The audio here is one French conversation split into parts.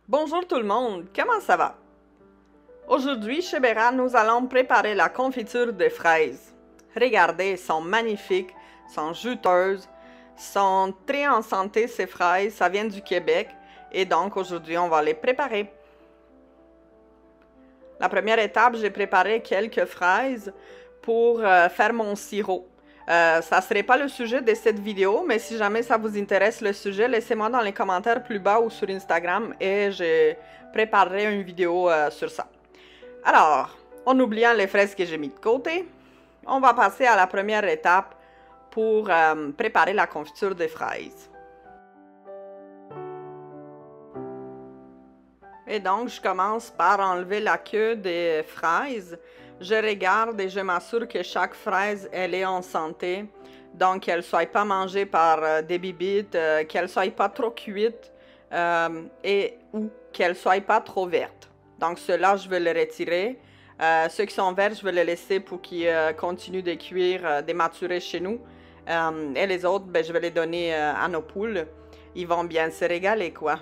Bonjour tout le monde, comment ça va? Aujourd'hui, chez Béra, nous allons préparer la confiture de fraises. Regardez, elles sont magnifiques, sont juteuses, sont très en santé ces fraises, ça vient du Québec et donc aujourd'hui on va les préparer. La première étape, j'ai préparé quelques fraises pour faire mon sirop. Ça ne serait pas le sujet de cette vidéo, mais si jamais ça vous intéresse le sujet, laissez-moi dans les commentaires plus bas ou sur Instagram et je préparerai une vidéo sur ça. Alors, en oubliant les fraises que j'ai mis de côté, on va passer à la première étape pour préparer la confiture des fraises. Et donc, je commence par enlever la queue des fraises. Je regarde et je m'assure que chaque fraise, elle est en santé. Donc, qu'elle ne soit pas mangée par des bibites, qu'elle ne soit pas trop cuite ou qu'elle ne soit pas trop verte. Donc, ceux-là, je vais les retirer. Ceux qui sont verts, je vais les laisser pour qu'ils continuent de cuire, de maturer chez nous. Et les autres, ben, je vais les donner à nos poules. Ils vont bien se régaler, quoi.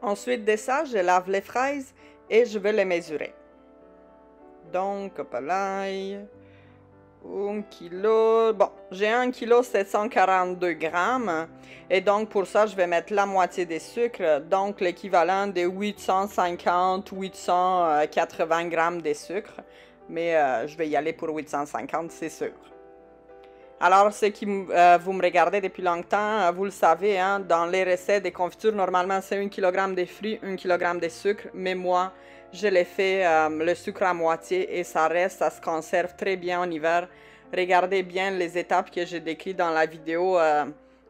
Ensuite de ça, je lave les fraises et je vais les mesurer. Donc, hop là, 1 kg. Bon, j'ai 1 kg 742 grammes. Et donc, pour ça, je vais mettre la moitié des sucres. Donc, l'équivalent de 850-880 grammes de sucre. Mais je vais y aller pour 850, c'est sûr. Alors, ceux qui vous me regardez depuis longtemps, vous le savez, hein, dans les recettes des confitures, normalement, c'est 1 kg de fruits, 1 kg de sucre. Mais moi, je l'ai fait le sucre à moitié et ça reste, ça se conserve très bien en hiver. Regardez bien les étapes que j'ai décrites dans la vidéo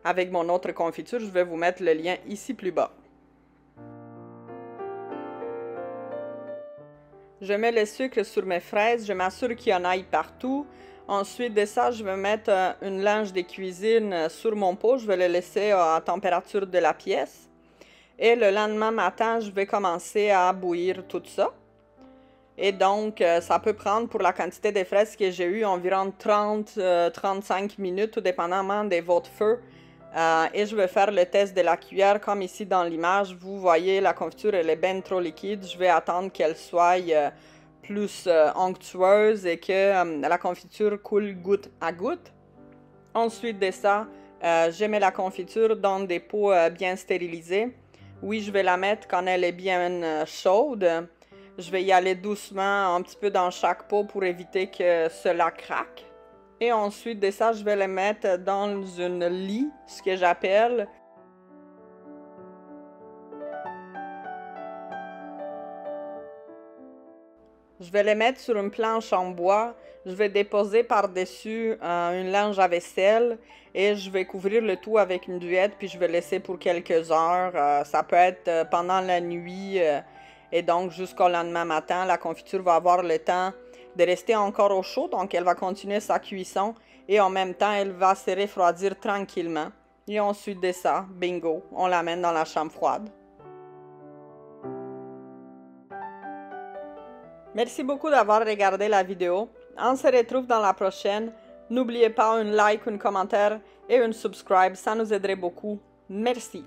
avec mon autre confiture. Je vais vous mettre le lien ici plus bas. Je mets le sucre sur mes fraises, je m'assure qu'il y en aille partout. Ensuite de ça, je vais mettre une linge de cuisine sur mon pot. Je vais le laisser à température de la pièce. Et le lendemain matin, je vais commencer à bouillir tout ça. Et donc, ça peut prendre pour la quantité de fraises que j'ai eu environ 30-35 minutes, tout dépendamment de votre feu. Et je vais faire le test de la cuillère. Comme ici dans l'image, vous voyez, la confiture, elle est bien trop liquide. Je vais attendre qu'elle soit plus onctueuse et que la confiture coule goutte à goutte. Ensuite de ça, je mets la confiture dans des pots bien stérilisés. Oui, je vais la mettre quand elle est bien chaude. Je vais y aller doucement, un petit peu dans chaque pot pour éviter que cela craque. Et ensuite de ça, je vais les mettre dans une lie, ce que j'appelle. Je vais les mettre sur une planche en bois. Je vais déposer par-dessus une linge à vaisselle et je vais couvrir le tout avec une duette puis je vais laisser pour quelques heures. Ça peut être pendant la nuit et donc jusqu'au lendemain matin. La confiture va avoir le temps de rester encore au chaud, donc elle va continuer sa cuisson et en même temps elle va se refroidir tranquillement. Et ensuite de ça, bingo, on l'amène dans la chambre froide. Merci beaucoup d'avoir regardé la vidéo. On se retrouve dans la prochaine. N'oubliez pas un like, un commentaire et un subscribe, ça nous aiderait beaucoup. Merci.